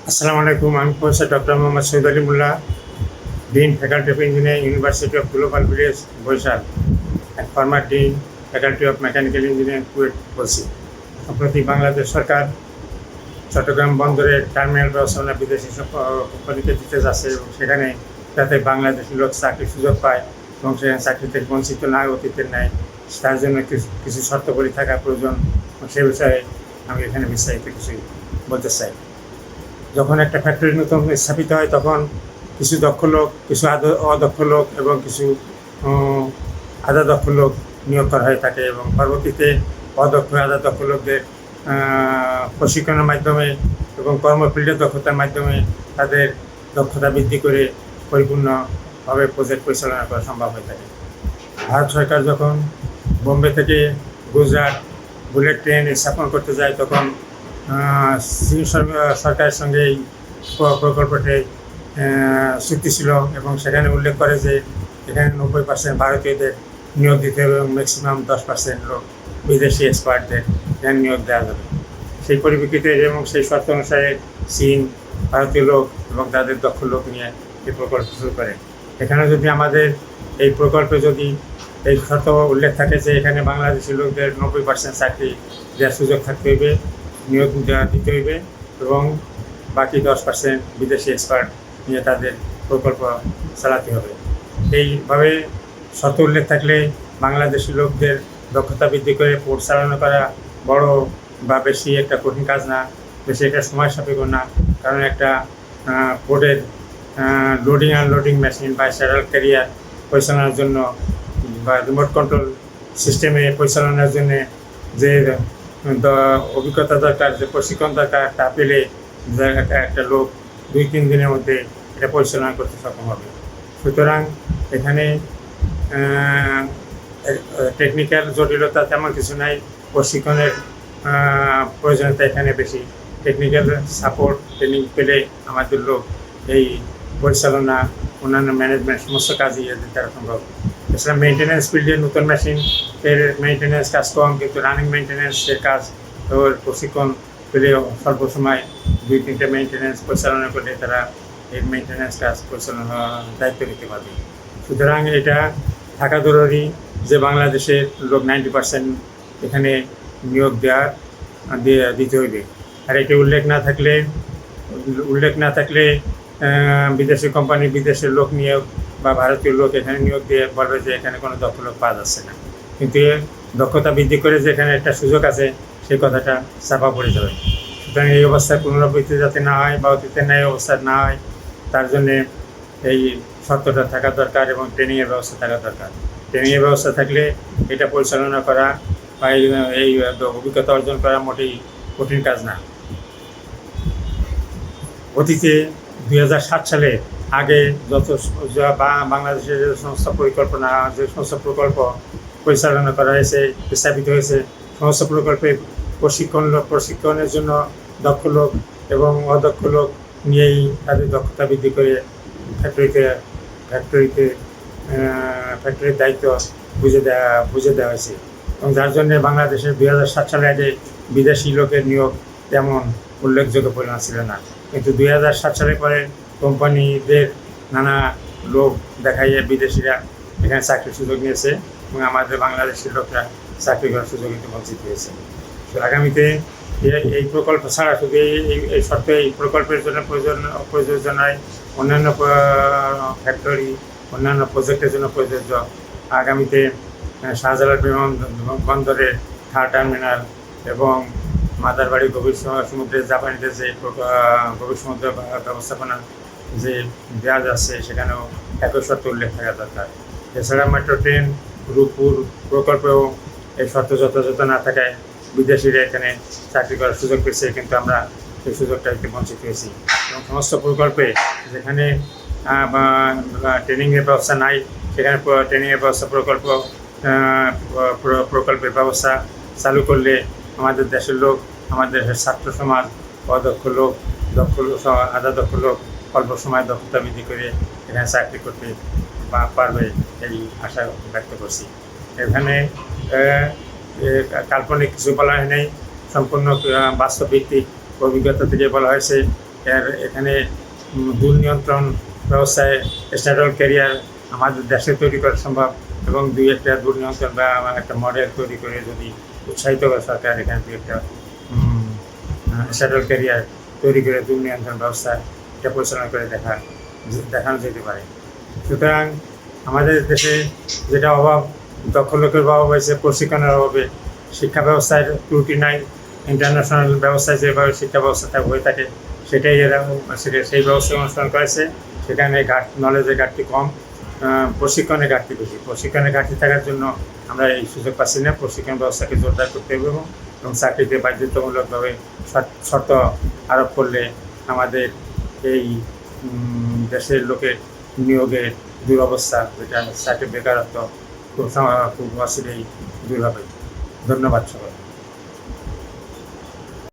আসসালামু আলাইকুম। আমি professor doctor Mohammad Syed Ali Molla, dean faculty of engineering, university of global village, Barishal, and former dean faculty of mechanical engineering, KUET বলছি। সম্প্রতি বাংলাদেশ সরকার চট্টগ্রাম বন্দরের টার্মিনাল ব্যবস্থাপনা বিদেশি সব কোম্পানিকে দিতে যাচ্ছে এবং সেখানে যাতে বাংলাদেশি লোক চাকরির সুযোগ পায় এবং সেখানে চাকরি থেকে বঞ্চিত না হয় অতীতের নেয়, তার জন্য কিছু কিছু শর্তাবলী থাকা প্রয়োজন। সে বিষয়ে আমি এখানে বিস্তারিত কিছু বলতে চাই। যখন একটা ফ্যাক্টরি নতুন স্থাপিত হয় তখন কিছু দক্ষ লোক, কিছু অদক্ষ লোক এবং কিছু আধা দক্ষ লোক নিয়োগ করা হয়ে থাকে এবং পরবর্তীতে অদক্ষ আধা দক্ষ লোকদের প্রশিক্ষণের মাধ্যমে এবং কর্মফিল্ডের দক্ষতার মাধ্যমে তাদের দক্ষতা বৃদ্ধি করে পরিপূর্ণভাবে প্রজেক্ট পরিচালনা করা সম্ভব হয়ে থাকে। ভারত সরকার যখন বোম্বে থেকে গুজরাট বুলেট ট্রেন স্থাপন করতে যায় তখন সরকারের সঙ্গে এই প্রকল্পটি চুক্তি ছিল এবং সেখানে উল্লেখ করে যে এখানে 90% ভারতীয়দের নিয়োগ দিতে হবে এবং ম্যাক্সিমাম 10% লোক বিদেশি এক্সপার্টদের এখানে নিয়োগ দেওয়া যাবে। সেই পরিপ্রেক্ষিতে এবং সেই শর্ত অনুসারে চীন ভারতীয় লোক এবং তাদের দক্ষ লোক নিয়ে এই প্রকল্প শুরু করে। এখানে যদি আমাদের এই প্রকল্পে যদি এই শর্ত উল্লেখ থাকে যে এখানে বাংলাদেশি লোকদের 90% চাকরি দেওয়ার সুযোগ থাকতে হইবে, নিয়োগ দিতে হইবে এবং বাকি 10% বিদেশি এক্সপার্ট নিয়ে তাদের প্রকল্প চালাতে হবে। এইভাবে শর্ত উল্লেখ থাকলে বাংলাদেশি লোকদের দক্ষতা বৃদ্ধি করে পোর্ট চালনা করা বড় বা বেশি একটা কঠিন কাজ না, বেশি একটা সময় সাপেক্ষ না। কারণ একটা পোর্টের লোডিং আনলোডিং মেশিন বা স্যাডাল ক্যারিয়ার পরিচালনার জন্য বা রিমোট কন্ট্রোল সিস্টেমে পরিচালনার জন্য যে অভিজ্ঞতা দরকার, যে প্রশিক্ষণ দরকার, তা পেলে একটা লোক 2-3 দিনের মধ্যে এটা পরিচালনা করতে সক্ষম হবে। সুতরাং এখানে টেকনিক্যাল জটিলতা তেমন কিছু নাই, প্রশিক্ষণের প্রয়োজনীয়তা এখানে বেশি। টেকনিক্যাল সাপোর্ট ট্রেনিং পেলে আমাদের লোক এই পরিচালনা, অন্যান্য ম্যানেজমেন্ট সমস্ত কাজই এদের দ্বারা সম্ভব। এছাড়া মেনটেন্যান্স ফিল্ডে নতুন মেশিন এর মেনটেন্যান্স কাজ কম, কিন্তু রানিং মেনটেন্যান্সের কাজ ওর প্রশিক্ষণ পেলে স্বল্প সময় 2-3টা মেনটেন্যান্স পরিচালনা করলে তারা এই মেনটেন্যান্স কাজ পরিচালনা দায়িত্ব নিতে পারবে। সুতরাং এটা থাকা জরুরি যে বাংলাদেশের লোক 90% এখানে নিয়োগ দিতে হইবে। আর এটা উল্লেখ না থাকলে বিদেশি কোম্পানি বিদেশের লোক নিয়োগ বা ভারতীয় লোক এখানে নিয়োগ দিয়ে বলবে যে এখানে কোনো দক্ষ লোক পাওয়া যাচ্ছে না, কিন্তু দক্ষতা বৃদ্ধি করে যে এখানে একটা সুযোগ আছে সেই কথাটা চাপা পড়ে যাবে। সুতরাং এই অবস্থায় পুনরাবৃত্তি যাতে না হয় বা অতীতের ন্যায় অবস্থা না হয় তার জন্যে এই শর্তটা থাকা দরকার এবং ট্রেনিংয়ের ব্যবস্থা থাকা দরকার। ট্রেনিংয়ের ব্যবস্থা থাকলে এটা পরিচালনা করা বা এই অভিজ্ঞতা অর্জন করা মোটেই কঠিন কাজ না। অতীতে 2007 সালে আগে বাংলাদেশের যে সমস্ত প্রকল্প পরিচালনা করা হয়েছে, স্থাপিত হয়েছে, সমস্ত প্রকল্পে প্রশিক্ষণের জন্য দক্ষ লোক এবং অদক্ষ লোক নিয়েই তাদের দক্ষতা বৃদ্ধি করে ফ্যাক্টরির দায়িত্ব বুঝে দেওয়া হয়েছে এবং যার জন্য বাংলাদেশের 2007 সালে আগে বিদেশি লোকের নিয়োগ তেমন উল্লেখযোগ্য পরিমাণ ছিল না। কিন্তু 2007 সালের পরে কোম্পানিদের নানা লোক দেখাইয়ে বিদেশিরা এখানে চাকরির সুযোগ নিয়েছে এবং আমাদের বাংলাদেশের লোকরা চাকরি করার সুযোগ কিন্তু বঞ্চিত হয়েছে। তো আগামীতে এই প্রকল্প ছাড়া শুধু এই শর্তে এই প্রকল্পের জন্য প্রযোজ্য নয়, অন্যান্য ফ্যাক্টরি, অন্যান্য প্রজেক্টের জন্য প্রযোজ্য। আগামীতে শাহজালাল বিমানবন্দরের থার টার্মিনাল এবং মাদারবাড়ি গভীর সমুদ্রের জাপানিদের যে গভীর সমুদ্র ব্যবস্থাপনা যে দেওয়া যাচ্ছে সেখানেও একই শর্ত উল্লেখ থাকা দরকার। এছাড়া মেট্রো ট্রেন রূপপুর প্রকল্পেও এই শর্ত যথাযথ না থাকায় বিদেশিরা এখানে চাকরি করার সুযোগ পেয়েছে, কিন্তু আমরা সেই সুযোগটা একটু বঞ্চিত হয়েছি। এবং সমস্ত প্রকল্পে যেখানে ট্রেনিংয়ের ব্যবস্থা নাই সেখানে ট্রেনিংয়ের ব্যবস্থা প্রকল্পের ব্যবস্থা চালু করলে আমাদের দেশের লোক, আমাদের ছাত্র সমাজ, অদক্ষ লোক, দক্ষ লোক, আধা দক্ষ লোক অল্প সময় দক্ষতা বৃদ্ধি করে এখানে চাকরি করতে পারবে এই আশা ব্যক্ত করছি। এখানে কাল্পনিক কিছু বলা হয় নাই, সম্পূর্ণ বাস্তব ভিত্তিক অভিজ্ঞতা থেকে বলা হয়েছে এখানে দুর্নিয়ন্ত্রণ ব্যবস্থায় স্ট্যাটাল ক্যারিয়ার আমাদের দেশে তৈরি করা সম্ভব, এবং দুই একটা দুর্নিয়ন্ত্রণ বা একটা মডেল তৈরি করে যদি উৎসাহিত করে সরকার এখান থেকে একটা স্ট্যাটাল ক্যারিয়ার তৈরি করে দুর্নিয়ন্ত্রণ ব্যবস্থা এটা পরিচালনা করে দেখানো যেতে পারে। সুতরাং আমাদের দেশে যেটা অভাব, দক্ষ লোকের অভাব হয়েছে, প্রশিক্ষণের অভাবে, শিক্ষা ব্যবস্থার ত্রুটি নাই। ইন্টারন্যাশনাল ব্যবস্থায় যেভাবে শিক্ষা ব্যবস্থাটা হয়ে থাকে সেটাই এরা সেই ব্যবস্থা অনুসরণ করেছে। সেখানে নলেজের ঘাটতি কম, প্রশিক্ষণের ঘাটতি বেশি। প্রশিক্ষণের ঘাটতি থাকার জন্য আমরা এই সুযোগ পাচ্ছি না। প্রশিক্ষণ ব্যবস্থাকে জোরদার করতে হবে এবং চাকরিতে বাধ্যতামূলকভাবে শর্ত আরোপ করলে আমাদের এই দেশের লোকের নিয়োগের দুরবস্থা, যেটা চাকরি বেকারত্ব খুব অচিরেই দূর হবে। ধন্যবাদ সবাই।